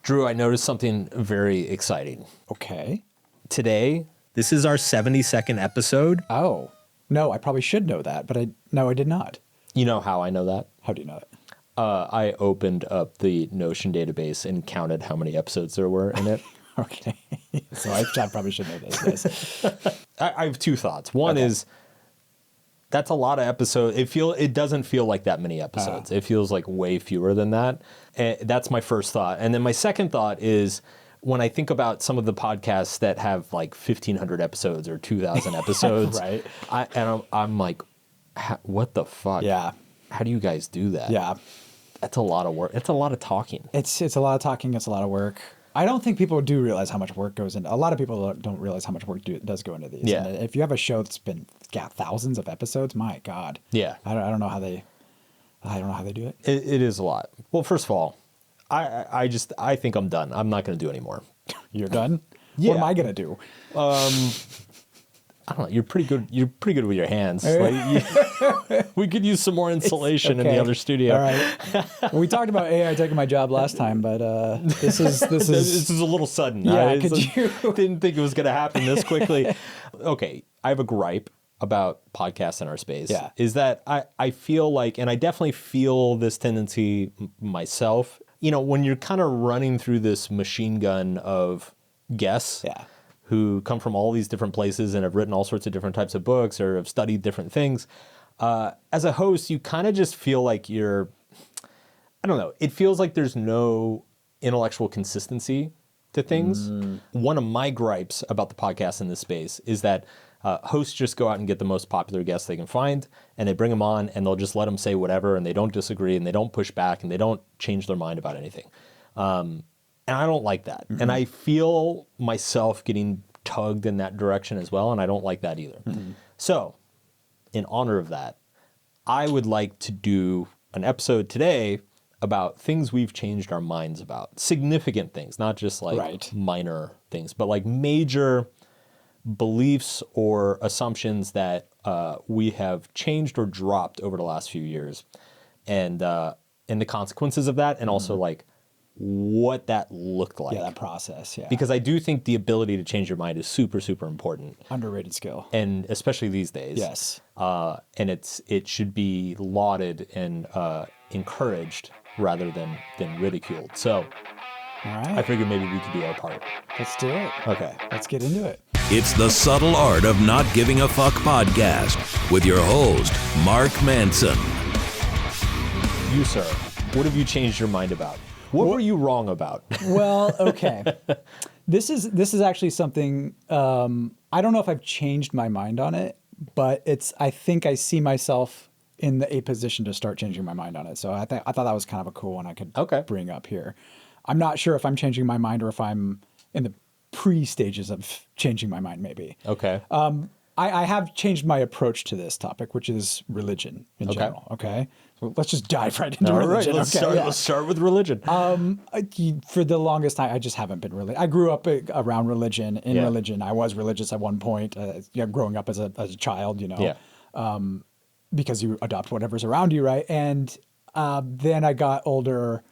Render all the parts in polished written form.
Drew, I noticed something very exciting. Okay. Today, this is our 72nd episode. Oh. No, I probably should know that, but I did not. You know how I know that? How do you know it? I opened up the Notion database and counted how many episodes there were in it. Okay. So I probably should know this. Yes. I have two thoughts. One is that's a lot of episodes. It doesn't feel like that many episodes. It feels like way fewer than that. That's my first thought. And then my second thought is when I think about some of the podcasts that have like 1,500 episodes or 2,000 episodes, Right. I'm like, what the fuck? Yeah. How do you guys do that? Yeah. That's a lot of work. It's a lot of talking. It's a lot of talking. It's a lot of work. I don't think people do realize how much work goes into. A lot of people don't realize how much work does go into these. Yeah. And if you have a show that's been got thousands of episodes, my God. Yeah. I don't know how they do it. It is a lot. Well, first of all, I think I'm done. I'm not going to do anymore. You're done? Yeah. What am I gonna do? I don't know. You're pretty good. You're pretty good with your hands. We could use some more insulation in the other studio. All right. We talked about AI taking my job last time, but this is This is a little sudden. Yeah, I you didn't think it was going to happen this quickly. Okay, I have a gripe about podcasts in our space. Yeah. Is that I feel like, and I definitely feel this tendency myself. You know, when you're kind of running through this machine gun of guests. Yeah. Who come from all these different places and have written all sorts of different types of books or have studied different things. As a host, you kind of just feel like I don't know, it feels like there's no intellectual consistency to things. One of my gripes about the podcast in this space is that hosts just go out and get the most popular guests they can find, and they bring them on, and they'll just let them say whatever, and they don't disagree, and they don't push back, and they don't change their mind about anything. And I don't like that. Mm-hmm. And I feel myself getting tugged in that direction as well, and I don't like that either. Mm-hmm. So, in honor of that, I would like to do an episode today about things we've changed our minds about. Significant things, not just like minor things, but like major beliefs or assumptions that we have changed or dropped over the last few years. And the consequences of that, and also like what that looked like. Yeah, that process, yeah. Because I do think the ability to change your mind is super, super important. Underrated skill. And especially these days. Yes. And it should be lauded and encouraged rather than ridiculed. So all right. I figured maybe we could do our part. Let's do it. Okay. Let's get into it. It's the Subtle Art of Not Giving a Fuck podcast with your host, Mark Manson. You, sir, what have you changed your mind about? What were you wrong about? Well, okay. This is actually something, I don't know if I've changed my mind on it, but I think I see myself in a position to start changing my mind on it. So I thought that was kind of a cool one I could bring up here. I'm not sure if I'm changing my mind or if I'm in the pre-stages of changing my mind, maybe. Okay. I have changed my approach to this topic, which is religion in general. Okay. So let's just dive right into religion. Right, let's start with religion. For the longest time, I just haven't been religious. I grew up around religion, religion. I was religious at one point, growing up as a child, because you adopt whatever's around you, right? And then I got older,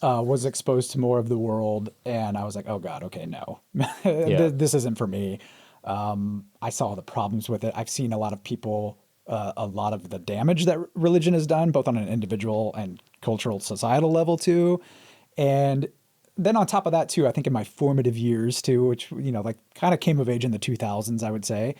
was exposed to more of the world, and I was like, oh God, okay, no. This isn't for me. I saw the problems with it. I've seen a lot of people, a lot of the damage that religion has done, both on an individual and cultural, societal level too. And then on top of that too, I think in my formative years too, which, kind of came of age in the 2000s, I would say.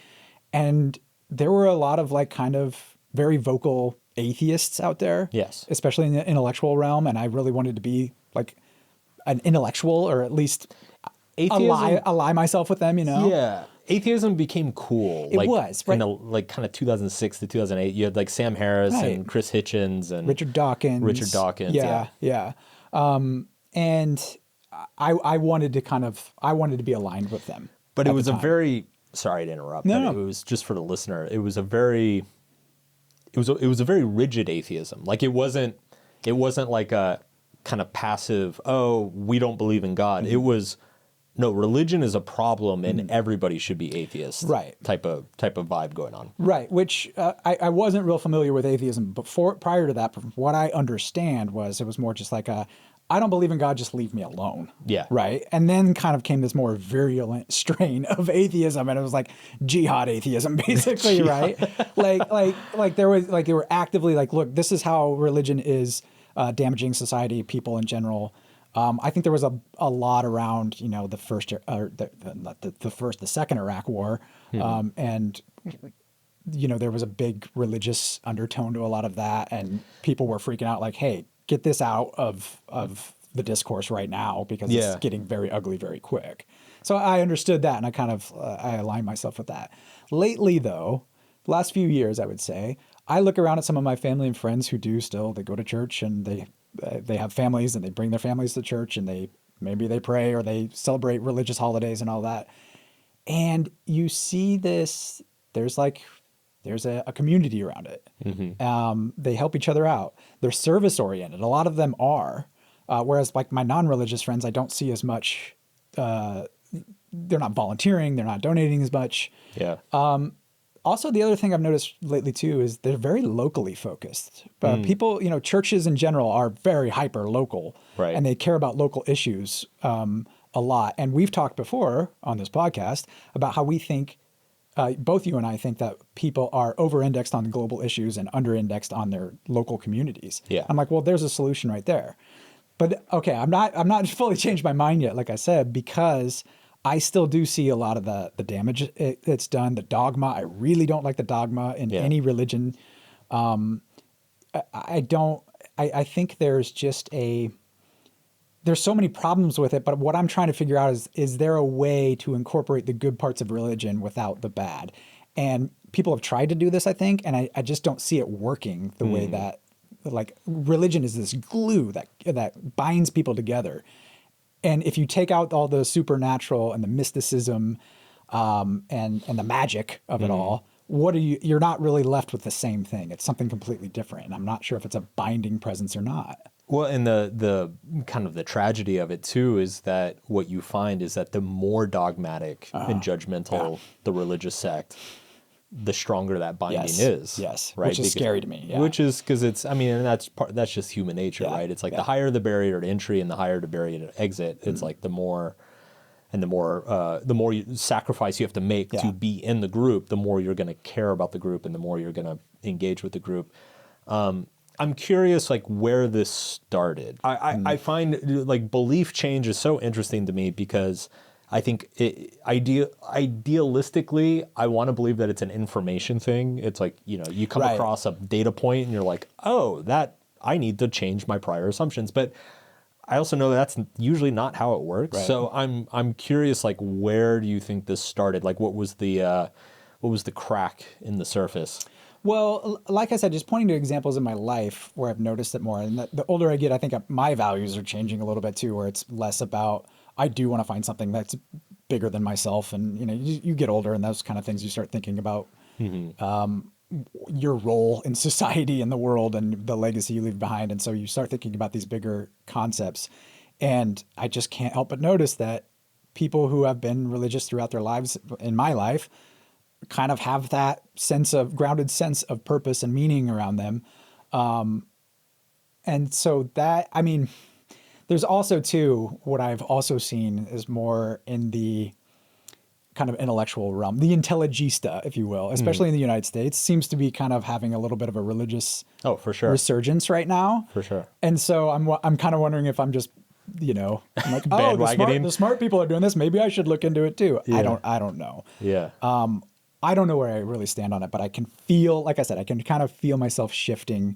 And there were a lot of kind of very vocal atheists out there. Yes. Especially in the intellectual realm. And I really wanted to be like an intellectual, or at least ally myself with them, Yeah. Atheism became cool. It was, right? In the kind of 2006 to 2008, you had Sam Harris and Chris Hitchens and Richard Dawkins. Yeah. And I wanted to be aligned with them. But it was sorry to interrupt. No. It was just for the listener. It was a very rigid atheism. Like it wasn't like a kind of passive, oh, we don't believe in God. Mm-hmm. It was, no, religion is a problem and everybody should be atheist. Right. Type of vibe going on. Right. Which I wasn't real familiar with atheism prior to that. But what I understand was it was more just like I don't believe in God, just leave me alone. Yeah. Right. And then kind of came this more virulent strain of atheism, and it was like jihad atheism, basically, right? Like there was like, they were actively like, look, this is how religion is damaging society, people in general. I think there was a lot around, the second Iraq War, and there was a big religious undertone to a lot of that, and people were freaking out, like, hey, get this out of the discourse right now, because it's getting very ugly very quick. So I understood that, and I kind of I aligned myself with that. Lately, though, the last few years, I would say, I look around at some of my family and friends who they go to church, and they have families, and they bring their families to church, and maybe they pray or they celebrate religious holidays and all that. And you see this, there's a community around it. Mm-hmm. They help each other out. They're service oriented. A lot of them are. Whereas like my non-religious friends, I don't see as much, they're not volunteering. They're not donating as much. Yeah. Also, the other thing I've noticed lately too is they're very locally focused. People, churches in general are very hyper local, right? And they care about local issues a lot. And we've talked before on this podcast about how we think, both you and I think, that people are over-indexed on global issues and under-indexed on their local communities. Yeah. I'm like, well, there's a solution right there. But okay, I'm not fully changed my mind yet, like I said, because I still do see a lot of the damage it's done, the dogma. I really don't like the dogma in any religion. I think there's so many problems with it, but what I'm trying to figure out is there a way to incorporate the good parts of religion without the bad? And people have tried to do this, I think, and I just don't see it working the way that, like, religion is this glue that binds people together. And if you take out all the supernatural and the mysticism and the magic of it all, you're not really left with the same thing. It's something completely different. And I'm not sure if it's a binding presence or not. Well, and the kind of the tragedy of it too is that what you find is that the more dogmatic and judgmental the religious sect, the stronger that binding is. Yes, right. Which is scary to me. Yeah. Which is because and that's just human nature, right? It's like the higher the barrier to entry and the higher the barrier to exit. It's like the more you sacrifice you have to make to be in the group, the more you're going to care about the group and the more you're going to engage with the group. I'm curious, like, where this started. I find like belief change is so interesting to me because I think idealistically, I want to believe that it's an information thing. It's like, you come across a data point and you're like, oh, that I need to change my prior assumptions. But I also know that's usually not how it works. Right. So I'm curious, like, where do you think this started? Like, what was the crack in the surface? Well, like I said, just pointing to examples in my life where I've noticed it more. And the older I get, I think my values are changing a little bit too, where it's less about, I do want to find something that's bigger than myself. And, you get older and those kind of things, you start thinking about your role in society and the world and the legacy you leave behind. And so you start thinking about these bigger concepts. And I just can't help but notice that people who have been religious throughout their lives, in my life, kind of have that grounded sense of purpose and meaning around them. And so there's also too, what I've also seen is more in the kind of intellectual realm, the intelligista, if you will, especially in the United States, seems to be kind of having a little bit of a religious for sure resurgence right now. For sure. And so I'm kind of wondering if I'm just, I'm like, oh, the smart people are doing this. Maybe I should look into it too. Yeah. I don't know. Yeah. I don't know where I really stand on it, but I can feel, like I said, I can kind of feel myself shifting,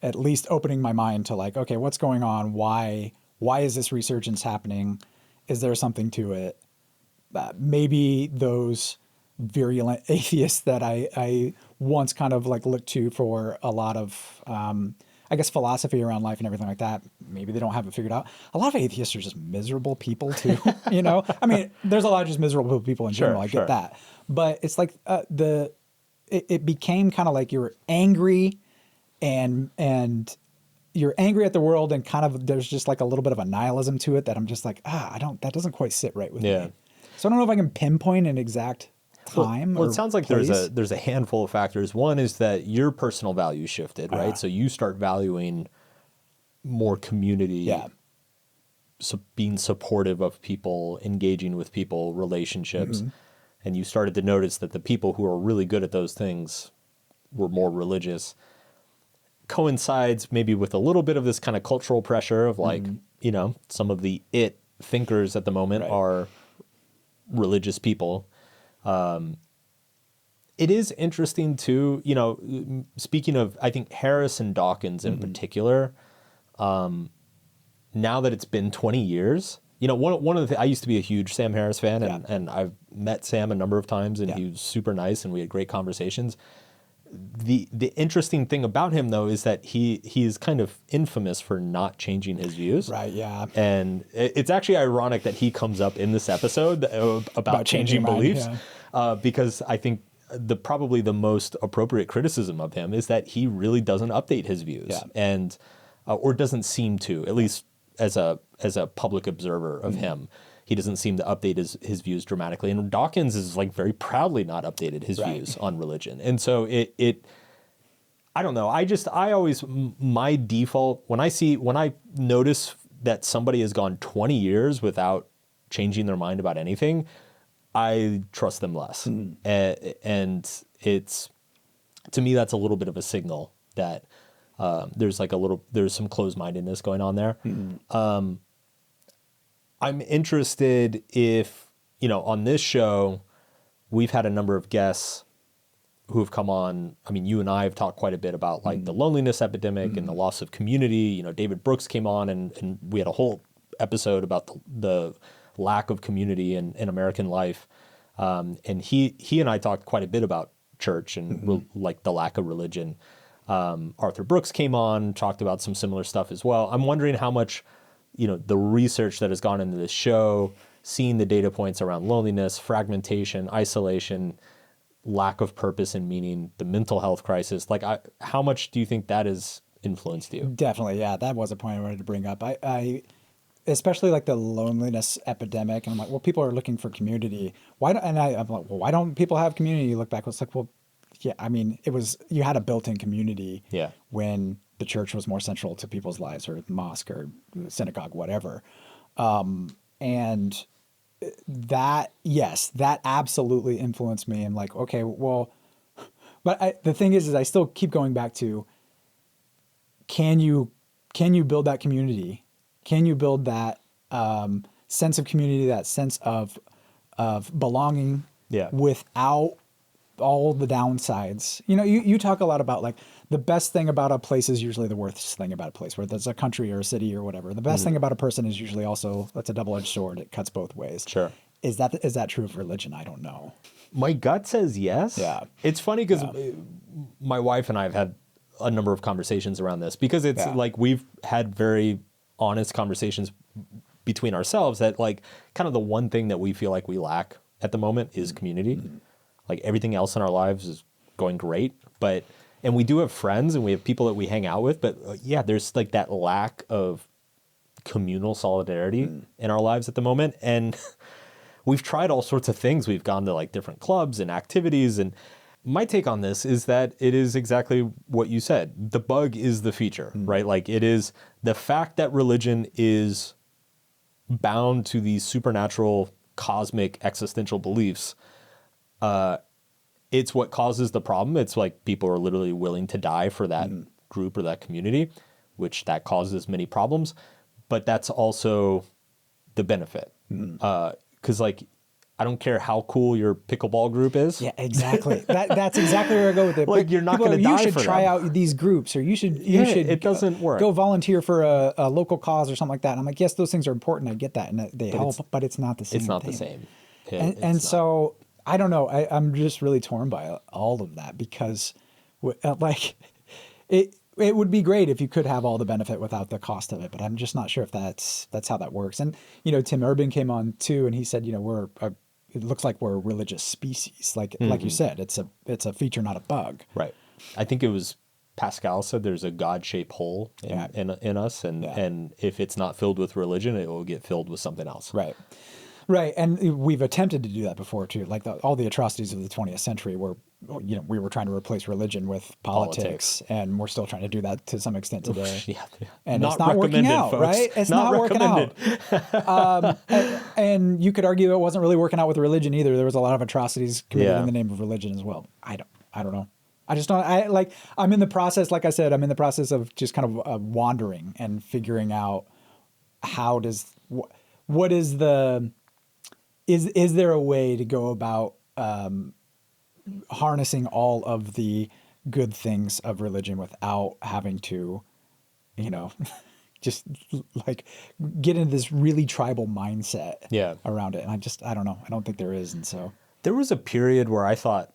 at least opening my mind to like, okay, what's going on? Why is this resurgence happening? Is there something to it? Maybe those virulent atheists that I once kind of like looked to for a lot of, I guess, philosophy around life and everything like that, maybe they don't have it figured out. A lot of atheists are just miserable people too, I mean, there's a lot of just miserable people in general. I get that. But it's like it became kind of like you're angry and you're angry at the world, and kind of there's just like a little bit of a nihilism to it that I'm just like, that doesn't quite sit right with me. So I don't know if I can pinpoint an exact time. Well, it sounds like place. there's a handful of factors. One is that your personal values shifted, right? So you start valuing more community being supportive of people, engaging with people, relationships, and you started to notice that the people who are really good at those things were more religious, coincides maybe with a little bit of this kind of cultural pressure of like, you know, some of the thinkers at the moment are religious people. It is interesting too, you know, speaking of, I think Harris and Dawkins in particular, now that it's been 20 years, you know, one of the I used to be a huge Sam Harris fan, and I've met Sam a number of times, and he was super nice, and we had great conversations. The interesting thing about him, though, is that he is kind of infamous for not changing his views. Right, yeah. And it's actually ironic that he comes up in this episode about changing beliefs, because I think probably the most appropriate criticism of him is that he really doesn't update his views, and or doesn't seem to, at least as a public observer of him. He doesn't seem to update his views dramatically. And Dawkins is like very proudly not updated his views on religion. And so I don't know. My default, when I notice that somebody has gone 20 years without changing their mind about anything, I trust them less. And it's, to me, that's a little bit of a signal that there's some closed-mindedness going on there. I'm interested if, you know, on this show, we've had a number of guests who have come on. I mean, you and I have talked quite a bit about like the loneliness epidemic and the loss of community. You know, David Brooks came on and we had a whole episode about the lack of community in American life. And he and I talked quite a bit about church and like the lack of religion. Arthur Brooks came on, talked about some similar stuff as well. I'm wondering how much, you know, the research that has gone into this show, seeing the data points around loneliness, fragmentation, isolation, lack of purpose and meaning, the mental health crisis, like how much do you think that has influenced you? Definitely, yeah. That was a point I wanted to bring up. I especially like the loneliness epidemic. And I'm like, well, people are looking for community. I'm like, well, why don't people have community? You look back, it's like, well, yeah, I mean, you had a built-in community when the church was more central to people's lives, or mosque or synagogue, whatever. And that absolutely influenced me. I'm like, okay, well, but the thing is I still keep going back to, can you build that community? Can you build that sense of community, that sense of belonging without all the downsides? You know, you talk a lot about like the best thing about a place is usually the worst thing about a place, whether it's a country or a city or whatever. The best thing about a person is usually also, that's a double-edged sword. It cuts both ways. Sure. Is that true of religion? I don't know. My gut says yes. Yeah. It's funny because my wife and I have had a number of conversations around this, because it's like we've had very honest conversations between ourselves that like kind of the one thing that we feel like we lack at the moment is community. Like everything else in our lives is going great, and we do have friends and we have people that we hang out with, but there's like that lack of communal solidarity in our lives at the moment. And we've tried all sorts of things. We've gone to like different clubs and activities. And my take on this is that it is exactly what you said. The bug is the feature, right? Like it is the fact that religion is bound to these supernatural, cosmic, existential beliefs. It's what causes the problem. It's like people are literally willing to die for that group or that community, which that causes many problems. But that's also the benefit. Because like, I don't care how cool your pickleball group is. Yeah, exactly. That's exactly where I go with it. Like, you're not going to die for them. You should try out these groups, or you should it doesn't work. Go volunteer for a local cause or something like that. And I'm like, yes, those things are important. I get that, and they help, but it's not the same. It's not the same. And so I don't know. I'm just really torn by all of that, because like it would be great if you could have all the benefit without the cost of it, but I'm just not sure if that's how that works. And, you know, Tim Urban came on too, and he said, you know, it looks like we're a religious species. Like you said, it's a feature, not a bug. Right. I think it was Pascal said there's a God-shaped hole in us. And if it's not filled with religion, it will get filled with something else. Right. Right. And we've attempted to do that before too. Like all the atrocities of the 20th century were we were trying to replace religion with politics, and we're still trying to do that to some extent today. Yeah. And Not it's not working recommended, out, folks. right? It's not working out. And you could argue it wasn't really working out with religion either. There was a lot of atrocities committed in the name of religion as well. I don't know. I just don't. I'm in the process. Like I said, I'm in the process of just kind of wandering and figuring out what is the is there a way to go about harnessing all of the good things of religion without having to, just like get into this really tribal mindset around it. And I don't know. I don't think there is. And so there was a period where I thought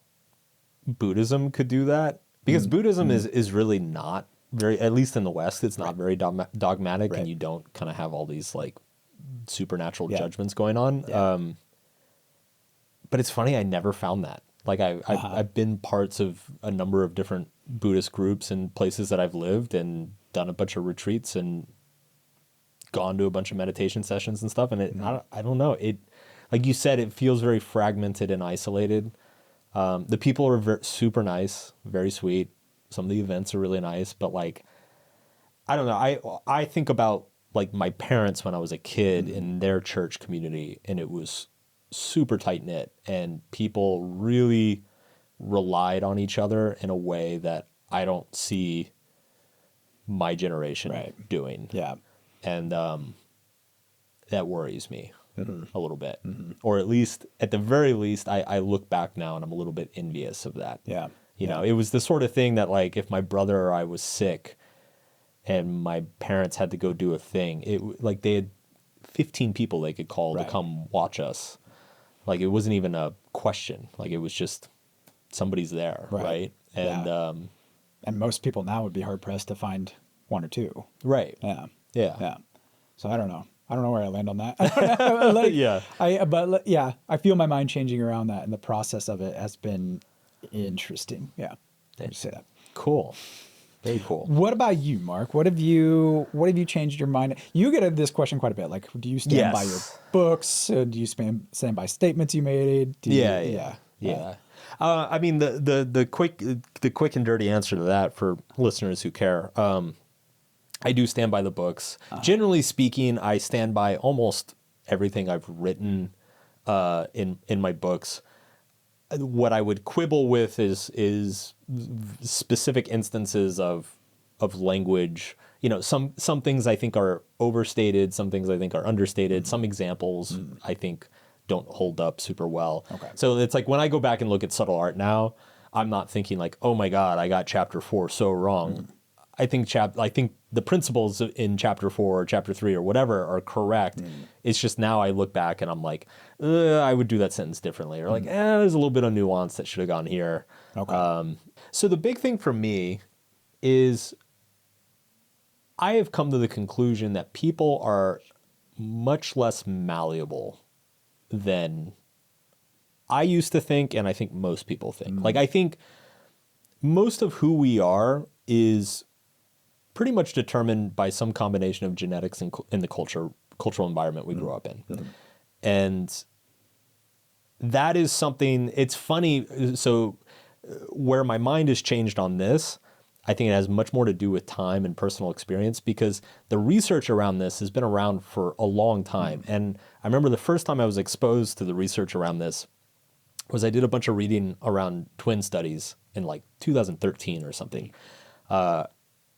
Buddhism could do that, because Buddhism is really not very, at least in the West, it's not very dogmatic, and you don't kind of have all these like supernatural judgments going on. Yeah. But it's funny, I never found that. Like I've been parts of a number of different Buddhist groups and places that I've lived, and done a bunch of retreats and gone to a bunch of meditation sessions and stuff. And I don't know. It, like you said, it feels very fragmented and isolated. The people are super nice, very sweet. Some of the events are really nice, but like, I don't know. I think about like my parents when I was a kid in their church community, and it was super tight knit, and people really relied on each other in a way that I don't see my generation doing. Yeah. And that worries me a little bit. Or at least, at the very least, I look back now and I'm a little bit envious of that. Yeah. You know, it was the sort of thing that like if my brother or I was sick and my parents had to go do a thing, it like they had 15 people they could call to come watch us. Like it wasn't even a question. Like it was just somebody's there, right? And and most people now would be hard pressed to find one or two. Right. Yeah. Yeah. Yeah. So I don't know. I don't know where I land on that. I feel my mind changing around that, and the process of it has been interesting. Yeah. I'd say that. Cool. Very cool. What about you, Mark? What have you changed your mind? You get this question quite a bit. Like, do you stand by your books? Do you stand by statements you made? Yeah. I mean, the quick and dirty answer to that for listeners who care. I do stand by the books. Generally speaking, I stand by almost everything I've written in my books. What I would quibble with is specific instances of language. You know, some things I think are overstated, some things I think are understated, some examples I think don't hold up super well. Okay. So it's like when I go back and look at subtle art now, I'm not thinking like, oh my God, I got chapter 4 so wrong. I think the principles in chapter 4 or chapter 3 or whatever are correct. It's just now I look back and I'm like, I would do that sentence differently, or like, there's a little bit of nuance that should have gone here. Okay. So the big thing for me is I have come to the conclusion that people are much less malleable than I used to think, and I think most people think. Like I think most of who we are is pretty much determined by some combination of genetics and in the cultural environment we grew up in. And that is something, it's funny. So where my mind has changed on this, I think it has much more to do with time and personal experience, because the research around this has been around for a long time. And I remember the first time I was exposed to the research around this was I did a bunch of reading around twin studies in like 2013 or something.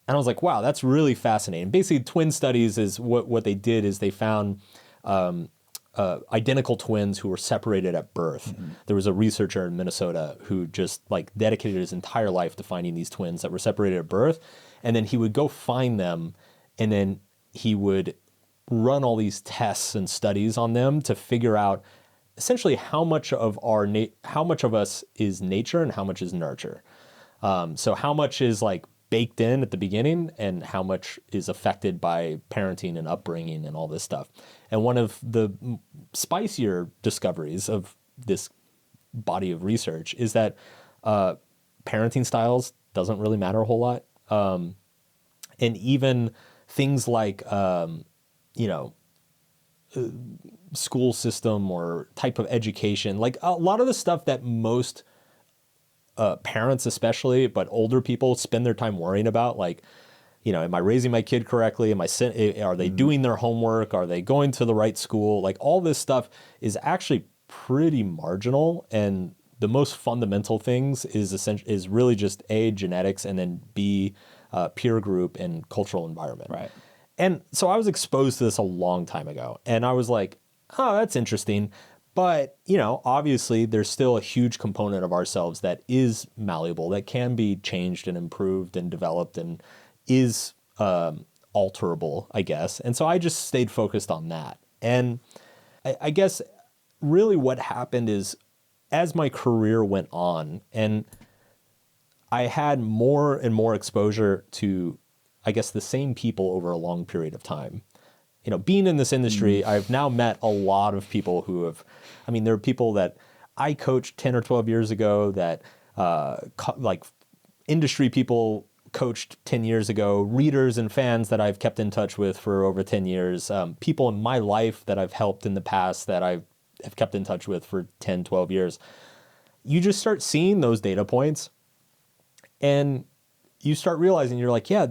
And I was like, wow, that's really fascinating. Basically, twin studies is what they did is they found identical twins who were separated at birth. There was a researcher in Minnesota who just like dedicated his entire life to finding these twins that were separated at birth. And then he would go find them, and then he would run all these tests and studies on them to figure out essentially how much of us is nature and how much is nurture. So how much is like baked in at the beginning and how much is affected by parenting and upbringing and all this stuff. And one of the spicier discoveries of this body of research is that parenting styles doesn't really matter a whole lot. And even things like, school system or type of education, like a lot of the stuff that most parents especially, but older people spend their time worrying about, like, you know, am I raising my kid correctly? Are they doing their homework? Are they going to the right school? Like, all this stuff is actually pretty marginal, and the most fundamental things is really just A, genetics, and then B, peer group and cultural environment. Right. And so I was exposed to this a long time ago, and I was like, oh, that's interesting. But, you know, obviously there's still a huge component of ourselves that is malleable, that can be changed and improved and developed and is alterable, I guess. And so I just stayed focused on that. And I guess really what happened is, as my career went on and I had more and more exposure to, I guess, the same people over a long period of time. You know, being in this industry, I've now met a lot of people who have, I mean, there are people that I coached 10 or 12 years ago that like industry people coached 10 years ago, readers and fans that I've kept in touch with for over 10 years, people in my life that I've helped in the past that I've kept in touch with for 10, 12 years. You just start seeing those data points and you start realizing, you're like, yeah,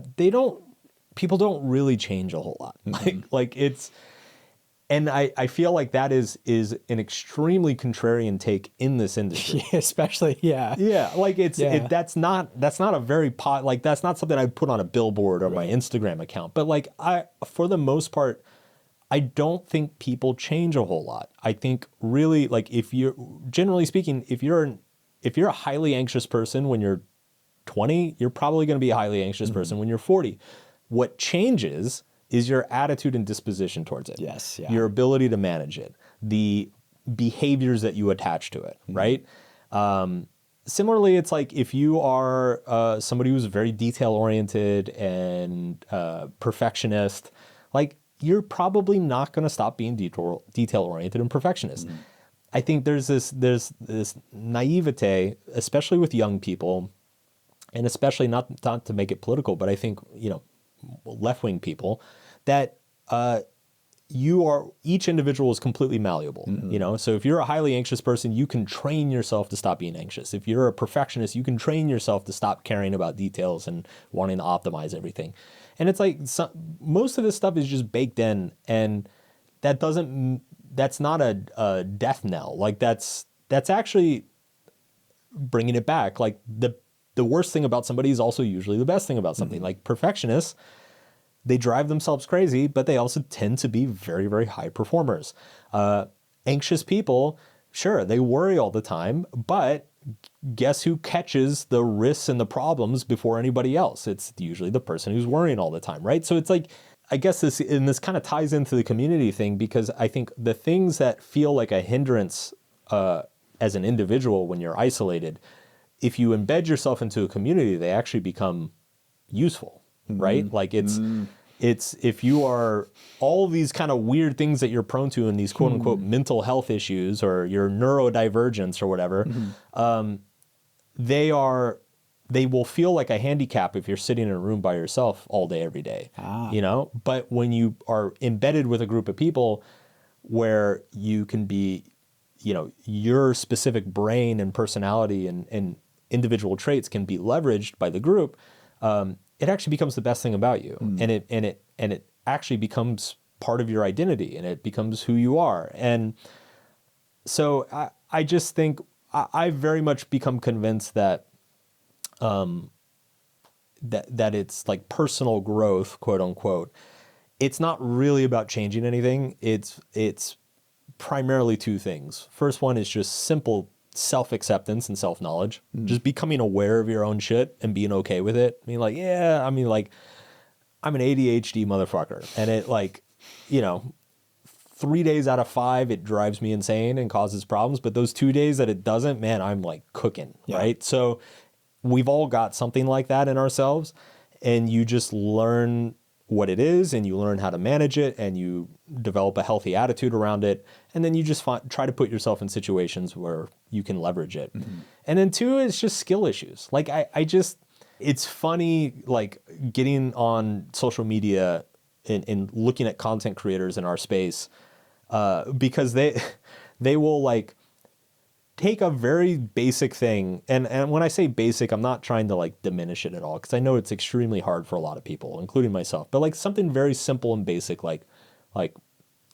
people don't really change a whole lot. Like it's, and I feel like that is an extremely contrarian take in this industry. Especially, yeah. Yeah. Like that's not a very like, that's not something I'd put on a billboard or my Instagram account, but like for the most part, I don't think people change a whole lot. I think really, like, generally speaking, if you're a highly anxious person when you're 20, you're probably going to be a highly anxious person when you're 40. What changes is your attitude and disposition towards it. Yes, yeah. Your ability to manage it, the behaviors that you attach to it, right? Similarly, it's like if you are somebody who's very detail-oriented and perfectionist, like, you're probably not going to stop being detail-oriented and perfectionist. I think there's this naivete, especially with young people, and especially not to make it political, but I think, you know, left-wing people, that each individual is completely malleable, you know? So if you're a highly anxious person, you can train yourself to stop being anxious. If you're a perfectionist, you can train yourself to stop caring about details and wanting to optimize everything. And it's like, most of this stuff is just baked in, and that's not a death knell. Like, that's actually bringing it back. Like, the worst thing about somebody is also usually the best thing about something. Like, perfectionists, they drive themselves crazy, but they also tend to be very, very high performers. Anxious people, sure, they worry all the time, but guess who catches the risks and the problems before anybody else? It's usually the person who's worrying all the time, right? So it's like, I guess this kind of ties into the community thing, because I think the things that feel like a hindrance as an individual when you're isolated, if you embed yourself into a community, they actually become useful, right? Like it's if you are all these kind of weird things that you're prone to in these quote unquote mental health issues, or your neurodivergence or whatever, they will feel like a handicap if you're sitting in a room by yourself all day, every day, you know? But when you are embedded with a group of people where you can be, you know, your specific brain and personality and individual traits can be leveraged by the group, it actually becomes the best thing about you. And it actually becomes part of your identity, and it becomes who you are. And so I just think I've very much become convinced that that it's like personal growth, quote unquote. It's not really about changing anything. It's primarily two things. First one is just simple self-acceptance and self-knowledge, just becoming aware of your own shit and being okay with it. I'm an ADHD motherfucker, and it, like, you know, 3 days out of 5, it drives me insane and causes problems. But those 2 days that it doesn't, man, I'm like cooking, right? So we've all got something like that in ourselves, and you just learn what it is, and you learn how to manage it, and you develop a healthy attitude around it. And then you just try to put yourself in situations where you can leverage it. And then 2 is just skill issues. Like it's funny, like, getting on social media and looking at content creators in our space, because they will, like, take a very basic thing, and when I say basic, I'm not trying to like diminish it at all, because I know it's extremely hard for a lot of people, including myself, but like something very simple and basic, like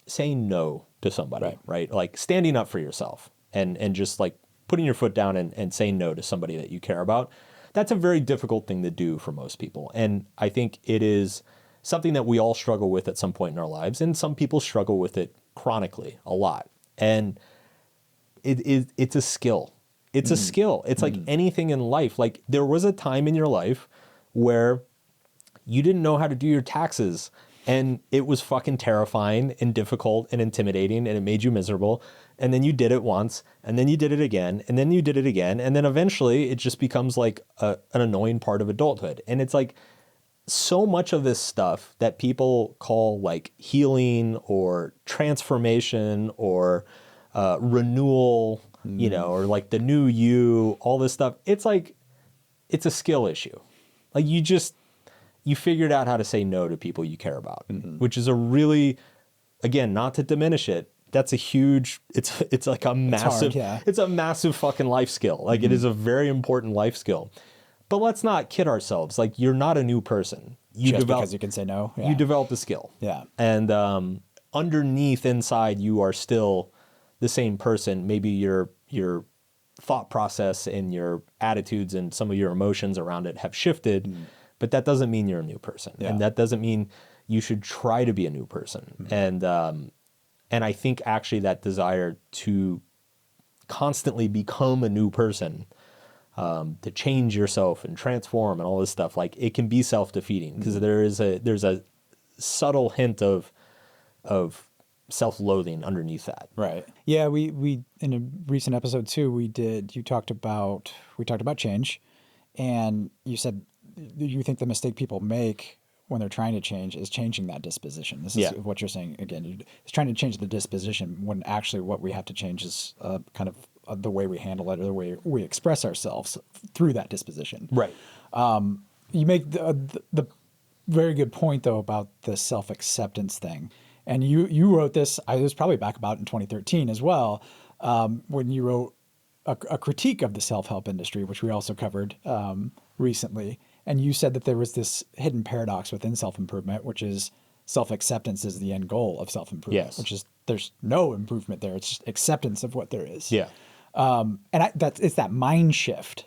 saying no to somebody, right? Like standing up for yourself and just like putting your foot down and saying no to somebody that you care about. That's a very difficult thing to do for most people. And I think it is something that we all struggle with at some point in our lives. And some people struggle with it chronically a lot. And it's a skill. It's a skill. It's like anything in life. Like there was a time in your life where you didn't know how to do your taxes, and it was fucking terrifying and difficult and intimidating, and it made you miserable. And then you did it once, and then you did it again, and then you did it again. And then eventually it just becomes like an annoying part of adulthood. And it's like so much of this stuff that people call like healing or transformation or renewal, you know, or like the new you, all this stuff. It's like, it's a skill issue. Like you figured out how to say no to people you care about, which is a really, again, not to diminish it, that's a huge, it's like a massive, it's a massive fucking life skill. Like it is a very important life skill. But let's not kid ourselves. Like you're not a new person. Just because you can say no. Yeah. You developed a skill. Yeah. And underneath, inside, you are still the same person. Maybe your thought process and your attitudes and some of your emotions around it have shifted, but that doesn't mean you're a new person. Yeah. And that doesn't mean you should try to be a new person. And I think actually that desire to constantly become a new person, to change yourself and transform and all this stuff, like it can be self-defeating, because there's a subtle hint of self-loathing underneath that. Right. Yeah. We in a recent episode too, we talked about change, and you said you think the mistake people make when they're trying to change is changing that disposition. This is what you're saying again. It's trying to change the disposition when actually what we have to change is kind of the way we handle it, or the way we express ourselves through that disposition. Right. You make the very good point though about the self-acceptance thing. And you wrote this, I was probably back about in 2013 as well, when you wrote a critique of the self-help industry, which we also covered recently. And you said that there was this hidden paradox within self-improvement, which is self-acceptance is the end goal of self-improvement, which is there's no improvement there. It's just acceptance of what there is. Yeah. And it's that mind shift,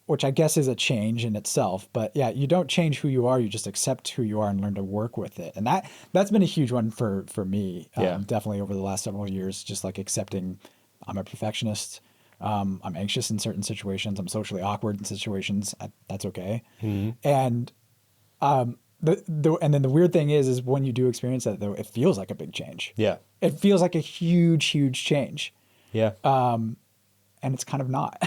which I guess is a change in itself. But yeah, you don't change who you are. You just accept who you are and learn to work with it. And that's been a huge one for me, definitely over the last several years, just like accepting I'm a perfectionist. I'm anxious in certain situations. I'm socially awkward in situations. That's okay. And and then the weird thing is when you do experience that, though, it feels like a big change. Yeah. It feels like a huge, huge change. Yeah. And it's kind of not.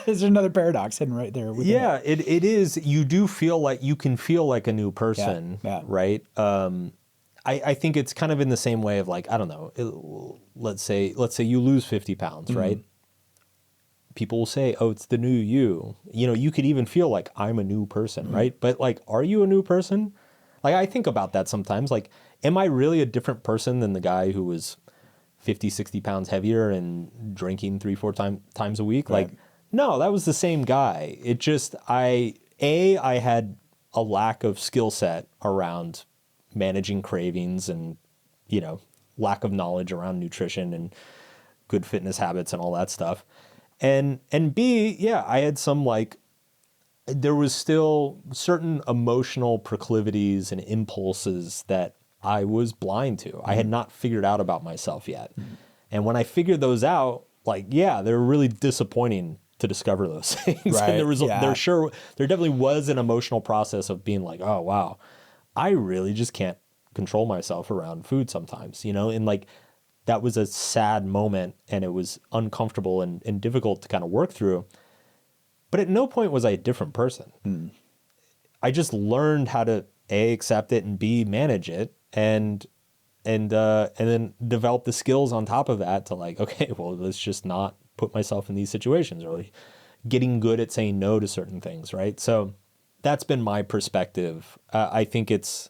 There's another paradox hidden right there. Yeah, it is. You do feel like you can feel like a new person, right? I think it's kind of in the same way of like, I don't know, let's say you lose 50 pounds, right? People will say, oh, it's the new you. You know, you could even feel like I'm a new person, right? But like, are you a new person? Like, I think about that sometimes. Like, am I really a different person than the guy who was 50, 60 pounds heavier and drinking 3-4 times a week? Right. Like, no, that was the same guy. It just, I had a lack of skill set around managing cravings and, you know, lack of knowledge around nutrition and good fitness habits and all that stuff. And B, I had some there was still certain emotional proclivities and impulses that I was blind to. I had not figured out about myself yet. And when I figured those out, they were really disappointing to discover those things. Right. And there definitely was an emotional process of being like, oh, wow, I really just can't control myself around food sometimes, you know? And that was a sad moment, and it was uncomfortable and difficult to kind of work through. But at no point was I a different person. I just learned how to A, accept it, and B, manage it, and then develop the skills on top of that to okay, well, let's just not put myself in these situations, or getting good at saying no to certain things, right? So that's been my perspective. I think it's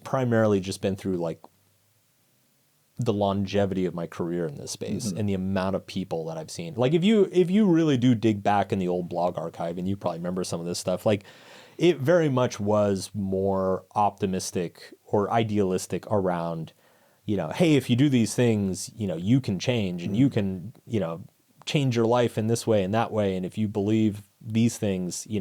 primarily just been through the longevity of my career in this space and the amount of people that I've seen. Like if you really do dig back in the old blog archive, and you probably remember some of this stuff, like it very much was more optimistic or idealistic around, hey, if you do these things, you can change and you can, change your life in this way and that way. And if you believe these things, you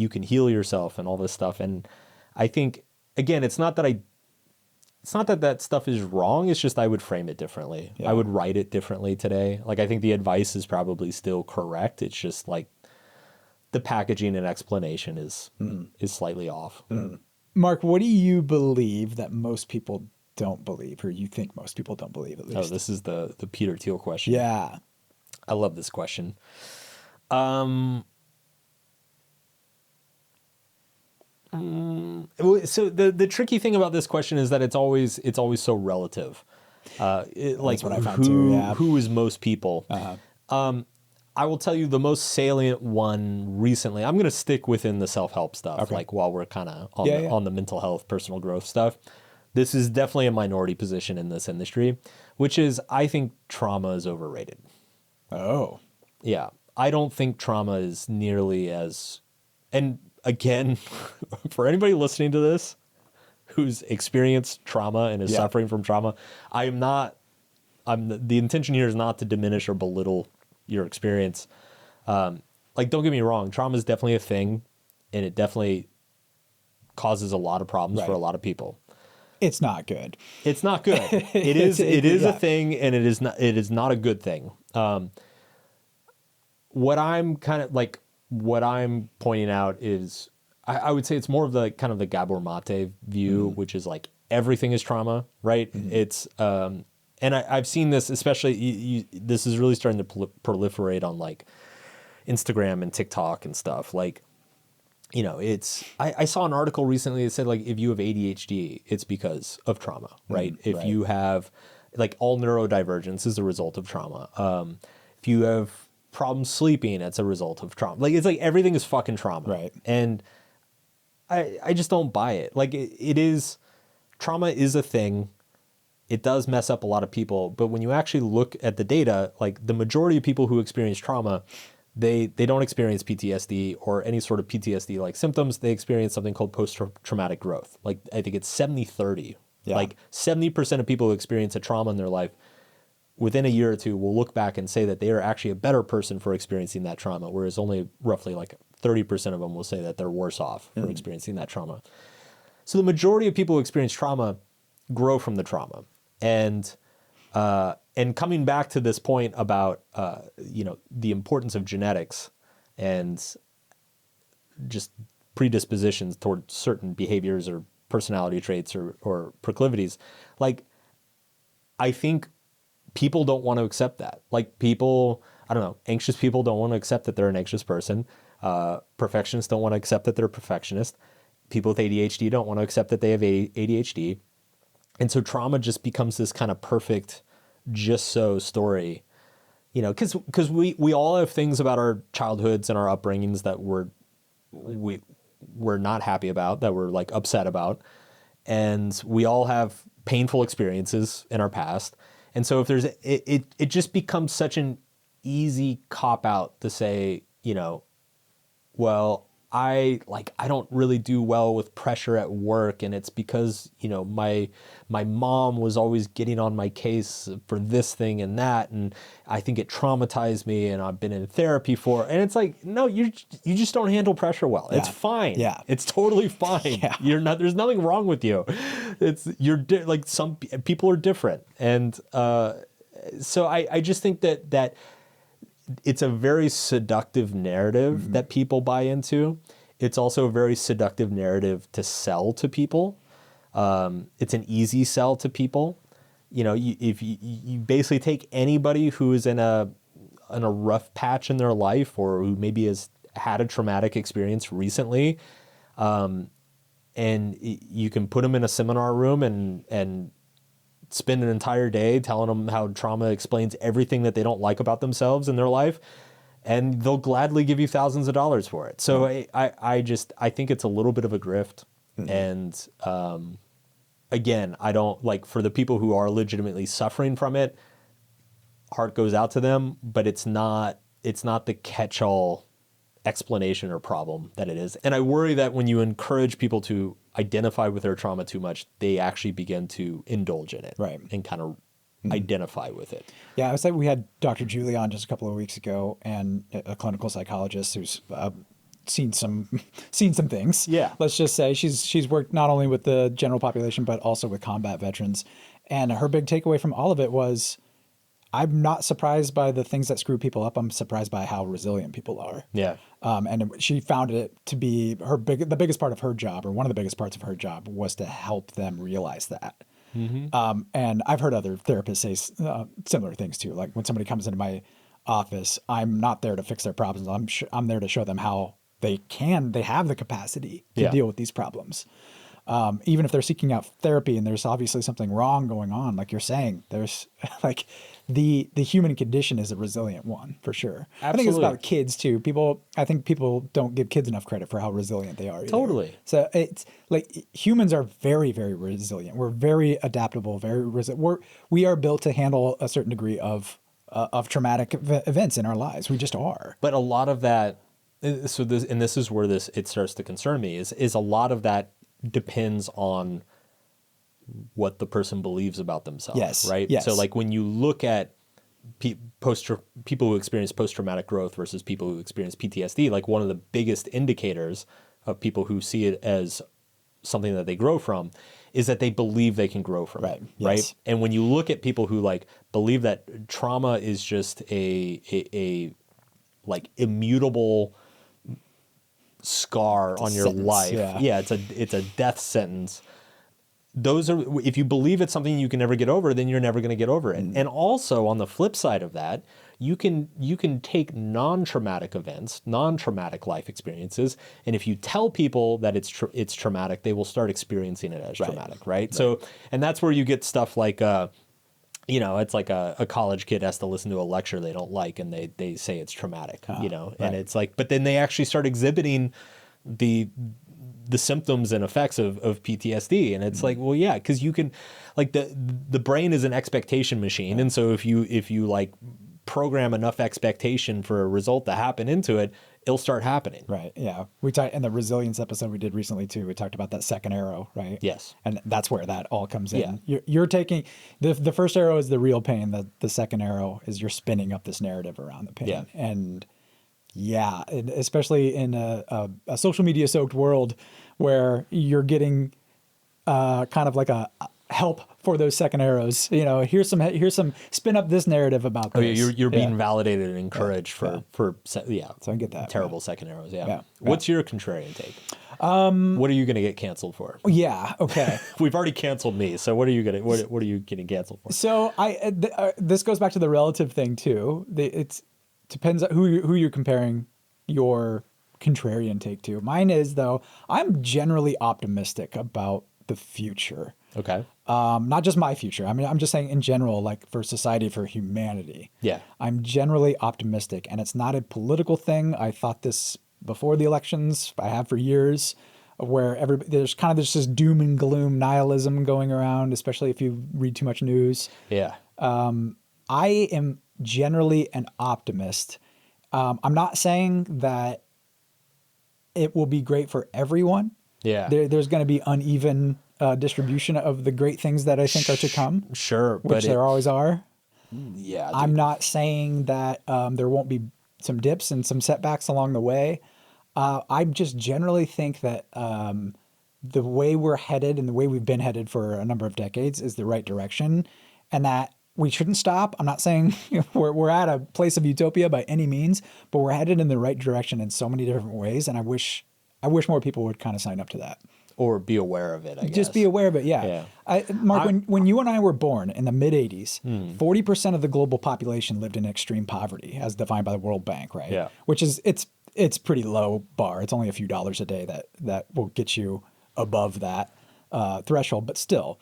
can heal yourself and all this stuff. And I think, again, it's not that stuff is wrong. It's just I would frame it differently. Yeah. I would write it differently today. Like, I think the advice is probably still correct. It's just like the packaging and explanation is slightly off. Mark, what do you believe that most people don't believe, or you think most people don't believe, at least? Oh, this is the Peter Thiel question. Yeah. I love this question. So the tricky thing about this question is that it's always so relative. Like what I found too. Yeah. Who is most people? I will tell you the most salient one recently. I'm going to stick within the self-help stuff, okay, like while we're kind of on the mental health, personal growth stuff. This is definitely a minority position in this industry, which is I think trauma is overrated. Oh. Yeah. I don't think trauma is nearly as, and again, for anybody listening to this who's experienced trauma and is suffering from trauma, the intention here is not to diminish or belittle your experience. Like, don't get me wrong, trauma is definitely a thing, and it definitely causes a lot of problems for a lot of people. It's not good. It's not good. It is a thing, and it is not a good thing. What I'm pointing out is, I would say it's more of the kind of the Gabor Mate view, which is like everything is trauma, right? It's, and I've seen this, especially, this is really starting to proliferate on like Instagram and TikTok and stuff. Like, I saw an article recently that said, like, if you have ADHD, it's because of trauma, right? If you have, like, all neurodivergence is a result of trauma. If you have problems sleeping, it's a result of trauma. Like, it's like everything is fucking trauma. Right. And I just don't buy it. Like, trauma is a thing. It does mess up a lot of people. But when you actually look at the data, like, the majority of people who experience trauma, they don't experience PTSD or any sort of PTSD-like symptoms. They experience something called post-traumatic growth. Like, I think it's 70-30. Yeah. Like, 70% of people who experience a trauma in their life within a year or two will look back and say that they are actually a better person for experiencing that trauma, whereas only roughly like 30% of them will say that they're worse off for experiencing that trauma. So the majority of people who experience trauma grow from the trauma. And coming back to this point about, the importance of genetics and just predispositions toward certain behaviors or personality traits or proclivities, like, I think people don't want to accept that. Like, people, I don't know, anxious people don't want to accept that they're an anxious person. Perfectionists don't want to accept that they're a perfectionist. People with ADHD don't want to accept that they have ADHD. And so trauma just becomes this kind of perfect just so story, because we all have things about our childhoods and our upbringings that we're not happy about, that we're like upset about. And we all have painful experiences in our past. And so if there's, it just becomes such an easy cop out to say, well, I don't really do well with pressure at work, and it's because, my mom was always getting on my case for this thing and that, and I think it traumatized me, and I've been in therapy for, and it's like, no, you just don't handle pressure well. Yeah. It's fine. Yeah. It's totally fine. Yeah. There's nothing wrong with you. Like, some people are different. And so I just think that it's a very seductive narrative that people buy into. It's also a very seductive narrative to sell to people. It's an easy sell to people. If you basically take anybody who is in a rough patch in their life, or who maybe has had a traumatic experience recently, and you can put them in a seminar room and spend an entire day telling them how trauma explains everything that they don't like about themselves in their life, and they'll gladly give you thousands of dollars for it. So I think it's a little bit of a grift. And again, I don't like, for the people who are legitimately suffering from it, heart goes out to them, but it's not the catch-all explanation or problem that it is. And I worry that when you encourage people to identify with their trauma too much, they actually begin to indulge in it, right, and kind of identify with it. Yeah, I was like, we had Dr. Julie on just a couple of weeks ago, and a clinical psychologist who's seen some things. Yeah, let's just say she's worked not only with the general population but also with combat veterans, and her big takeaway from all of it was, I'm not surprised by the things that screw people up. I'm surprised by how resilient people are. Yeah. And she found it to be the biggest part of her job, or one of the biggest parts of her job, was to help them realize that. Mm-hmm. And I've heard other therapists say similar things too. Like when somebody comes into my office, I'm not there to fix their problems. I'm there to show them how they have the capacity to deal with these problems. Even if they're seeking out therapy and there's obviously something wrong going on, like you're saying, there's like the human condition is a resilient one for sure. Absolutely. I think it's about kids too. I think people don't give kids enough credit for how resilient they are either. Totally. So it's like humans are very, very resilient. We're very adaptable, very resilient. We are built to handle a certain degree of traumatic events in our lives. We just are. But a lot of that, this is where it starts to concern me, is a lot of that depends on what the person believes about themselves. Yes. Right. Yes. So like when you look at people who experience post-traumatic growth versus people who experience PTSD, like one of the biggest indicators of people who see it as something that they grow from is that they believe they can grow from it. Yes. Right. And when you look at people who like believe that trauma is just a like immutable scar on your life. Yeah, it's a death sentence. If you believe it's something you can never get over, then you're never going to get over it. And also on the flip side of that, you can take non-traumatic events, non-traumatic life experiences, and if you tell people that it's traumatic, they will start experiencing it as traumatic, right? So, and that's where you get stuff like it's like a college kid has to listen to a lecture they don't like, and they say it's traumatic, and it's like, but then they actually start exhibiting the symptoms and effects of PTSD. And it's like, well, yeah, because you can, like the brain is an expectation machine. And so if you like program enough expectation for a result to happen into it, it'll start happening. Right. Yeah. We talked in the resilience episode we did recently too. We talked about that second arrow, right? Yes. And that's where that all comes in. You're taking the first arrow is the real pain. The second arrow is you're spinning up this narrative around the pain. Yeah. And especially in a social media soaked world where you're getting kind of like a help for those second arrows. Here's some spin up this narrative about this. Oh, yeah, you're being validated and encouraged for so I get that. Terrible second arrows. Yeah. What's What's your contrarian take? What are you going to get canceled for? Yeah. Okay. We've already canceled me. So what are you getting canceled for? So this goes back to the relative thing too. It depends on who you're comparing your contrarian take to. Mine is, though, I'm generally optimistic about the future. Okay. Not just my future. I mean, I'm just saying in general, like for society, for humanity. Yeah. I'm generally optimistic, and it's not a political thing. I thought this before the elections. I have for years, where there's kind of this doom and gloom nihilism going around, especially if you read too much news. Yeah. I am generally an optimist. I'm not saying that it will be great for everyone. Yeah. There's going to be uneven distribution of the great things that I think are to come. Sure. Which there always are. Yeah. Dude. I'm not saying that there won't be some dips and some setbacks along the way. I just generally think that the way we're headed and the way we've been headed for a number of decades is the right direction, and that we shouldn't stop. I'm not saying we're at a place of utopia by any means, but we're headed in the right direction in so many different ways. And I wish more people would kind of sign up to that. Or be aware of it, I guess. Just be aware of it, yeah. Mark, when you and I were born in the mid-'80s, 40% of the global population lived in extreme poverty, as defined by the World Bank, right? Yeah. Which is, it's pretty low bar. It's only a few dollars a day that will get you above that threshold. But still,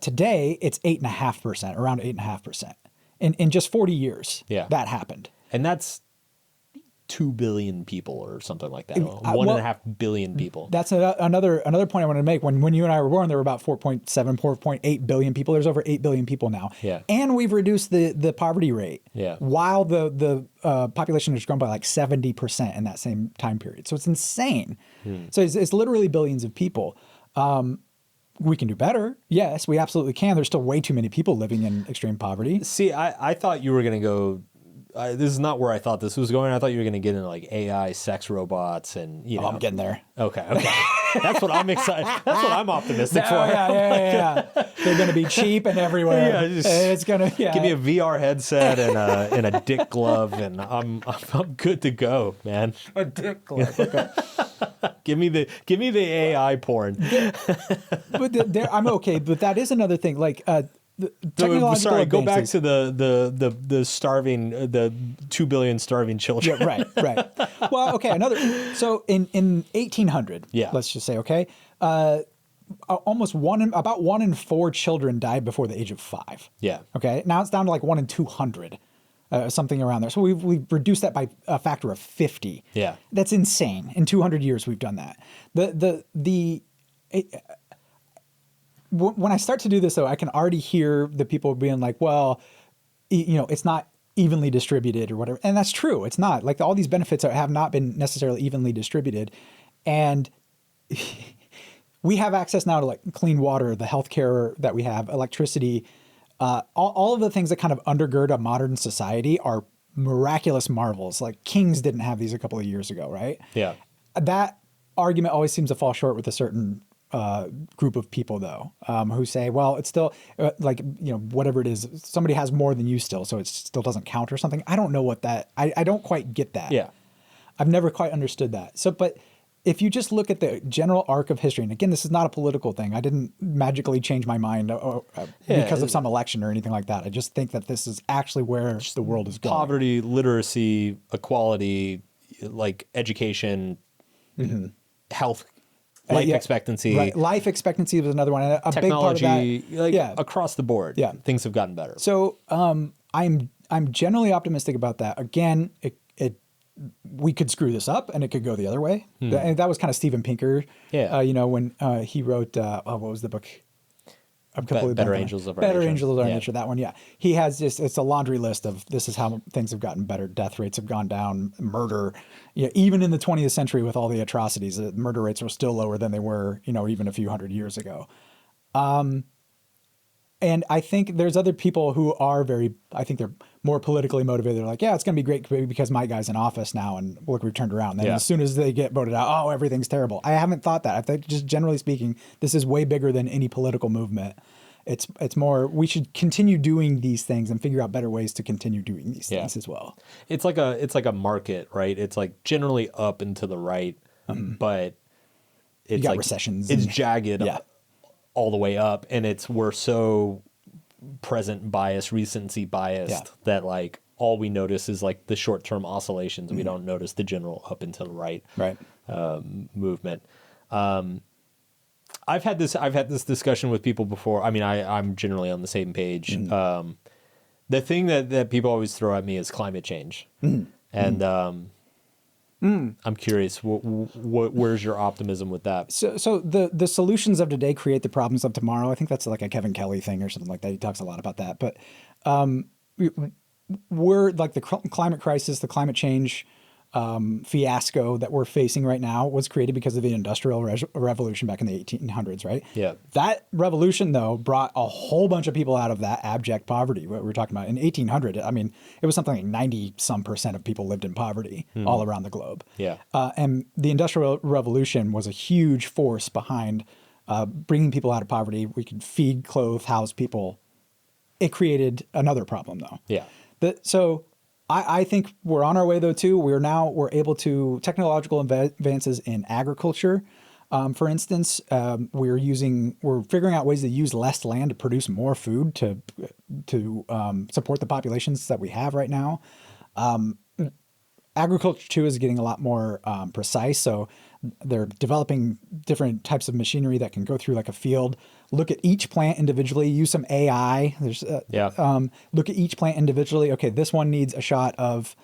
today it's 8.5%, around 8.5%. In just 40 years, that happened. And that's 2 billion people or something like that. 1.5 billion people. That's another point I wanted to make. When you and I were born, there were about 4.7, 4.8 billion people. There's over 8 billion people now. Yeah. And we've reduced the poverty rate. Yeah. While the population has grown by like 70% in that same time period. So it's insane. So it's literally billions of people. We can do better. Yes, we absolutely can. There's still way too many people living in extreme poverty. See, I thought you were going to go, this is not where I thought this was going. I thought you were going to get into like AI sex robots and, you know. I'm getting there. Okay. That's what I'm excited. That's what I'm optimistic for. Yeah. They're going to be cheap and everywhere. Yeah, it's going to give me a VR headset and a dick glove, and I'm good to go, man. A dick glove. Okay. Give me the AI porn. But I'm okay. But that is another thing. Like the technological sorry, go back advances. to the starving, the 2 billion starving children. Yeah, right. Well, okay. So in 1800, yeah, let's just say, okay, about 1 in 4 children died before the age of 5. Yeah. Okay. Now it's down to like 1 in 200. Something around there. So we've reduced that by a factor of 50. Yeah. That's insane. In 200 years, we've done that. When I start to do this, though, I can already hear the people being like, well, it's not evenly distributed or whatever. And that's true. It's not. Like all these benefits have not been necessarily evenly distributed. And we have access now to like clean water, the healthcare that we have, electricity. All of the things that kind of undergird a modern society are miraculous marvels. Like kings didn't have these a couple of years ago, right? Yeah. That argument always seems to fall short with a certain group of people, though, who say, well, it's still whatever it is, somebody has more than you still, so it still doesn't count or something. I don't know what that, I don't quite get that. Yeah. I've never quite understood that. So, but if you just look at the general arc of history, and again, this is not a political thing. I didn't magically change my mind because of some election or anything like that. I just think that this is actually where the world is going. Poverty, literacy, equality, like education, health, life expectancy. Right. Life expectancy was another one. And a technology, big part of that, across the board. Yeah. Things have gotten better. So I'm generally optimistic about that. Again, we could screw this up and it could go the other way. And that was kind of Steven Pinker. Yeah. When he wrote, what was the book? Better Angels of Our Nature. Better Angels of Our Nature, that one, yeah. He has it's a laundry list of this is how things have gotten better. Death rates have gone down, murder. Even in the 20th century with all the atrocities, the murder rates were still lower than they were, even a few hundred years ago. And I think there's other people who are I think they're more politically motivated. They're like, yeah, it's going to be great because my guy's in office now and look, we've turned around. Then as soon as they get voted out, oh, everything's terrible. I haven't thought that. I think just generally speaking, this is way bigger than any political movement. It's more, we should continue doing these things and figure out better ways to continue doing these things as well. It's like a market, right? It's like generally up and to the right, but it's like recessions. It's jagged all the way up, and we're so present bias, recency biased that like all we notice is like the short-term oscillations. We don't notice the general up and to the right movement. I've had this discussion with people before. I mean, I'm generally on the same page. The thing that people always throw at me is climate change, and I'm curious, where's your optimism with that? So the solutions of today create the problems of tomorrow. I think that's like a Kevin Kelly thing or something like that. He talks a lot about that. But we're like the climate crisis, the climate change fiasco that we're facing right now was created because of the Industrial Revolution back in the 1800s, right? Yeah. That revolution, though, brought a whole bunch of people out of that abject poverty, what we were talking about. In 1800, I mean, it was something like 90% of people lived in poverty all around the globe. Yeah. And the Industrial Revolution was a huge force behind bringing people out of poverty. We could feed, clothe, house people. It created another problem, though. Yeah. So I think we're on our way, though, too. We're able to technological advances in agriculture. For instance, we're figuring out ways to use less land to produce more food to support the populations that we have right now. Agriculture, too, is getting a lot more precise. So they're developing different types of machinery that can go through like a field, look at each plant individually, use some AI. Look at each plant individually. Okay, this one needs a shot of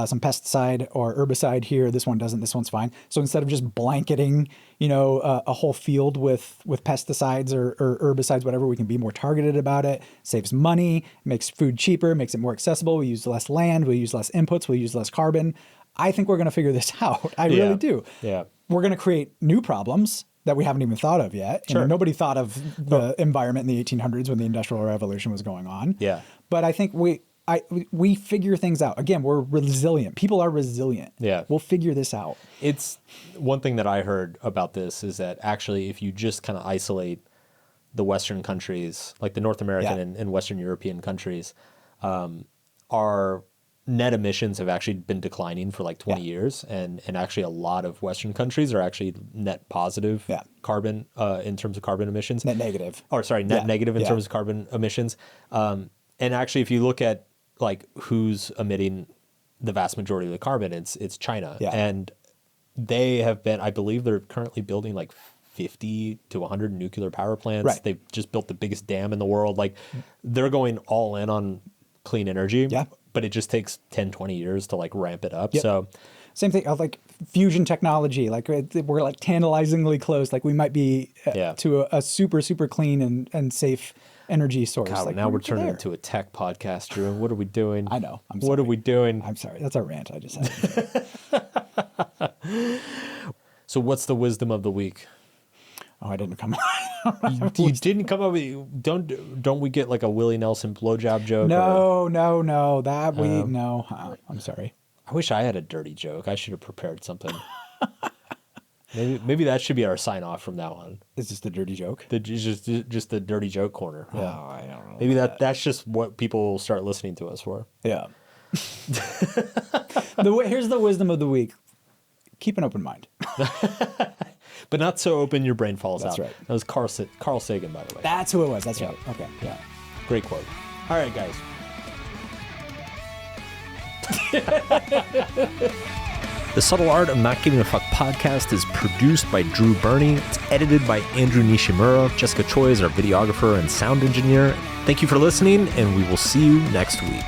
some pesticide or herbicide here. This one doesn't. This one's fine. So instead of just blanketing, a whole field with pesticides or herbicides, whatever, we can be more targeted about it. Saves money, makes food cheaper, makes it more accessible. We use less land, we use less inputs, we use less carbon. I think we're going to figure this out. I really do. Yeah. We're going to create new problems that we haven't even thought of yet. Sure. Nobody thought of the environment in the 1800s when the Industrial Revolution was going on. Yeah. But I think we figure things out. Again, we're resilient. People are resilient. Yeah. We'll figure this out. It's one thing that I heard about this is that actually if you just kind of isolate the Western countries, like the North American and Western European countries, our net emissions have actually been declining for like 20 years. And actually a lot of Western countries are actually net positive carbon in terms of carbon emissions. Net negative. Or sorry, net negative in terms of carbon emissions. And actually if you look at like who's emitting the vast majority of the carbon, it's China. Yeah. And they have been, I believe they're currently building like 50 to 100 nuclear power plants. Right. They've just built the biggest dam in the world. Like they're going all in on clean energy. Yeah. But it just takes 10, 20 years to like ramp it up. Yep. So same thing, like fusion technology, like we're like tantalizingly close. Like we might be to a super, super clean and safe energy source. God, like now we're turning into a tech podcast, Drew. What are we doing? I know. I'm sorry. What are we doing? I'm sorry. That's our rant I just had. So what's the wisdom of the week? Oh, I didn't come. You didn't come up with, don't we get like a Willie Nelson blowjob joke? No. I'm sorry. I wish I had a dirty joke. I should have prepared something. Maybe that should be our sign off from now on. Is this the dirty joke? Just the dirty joke corner. Yeah. Oh, I don't know. Maybe that's just what people will start listening to us for. Yeah. Here's the wisdom of the week. Keep an open mind. But not so open your brain falls out. That's right. That was Carl Sagan, by the way. That's who it was. That's right. Okay. Yeah. Great quote. All right, guys. The Subtle Art of Not Giving a Fuck podcast is produced by Drew Burney. It's edited by Andrew Nishimura. Jessica Choi is our videographer and sound engineer. Thank you for listening, and we will see you next week.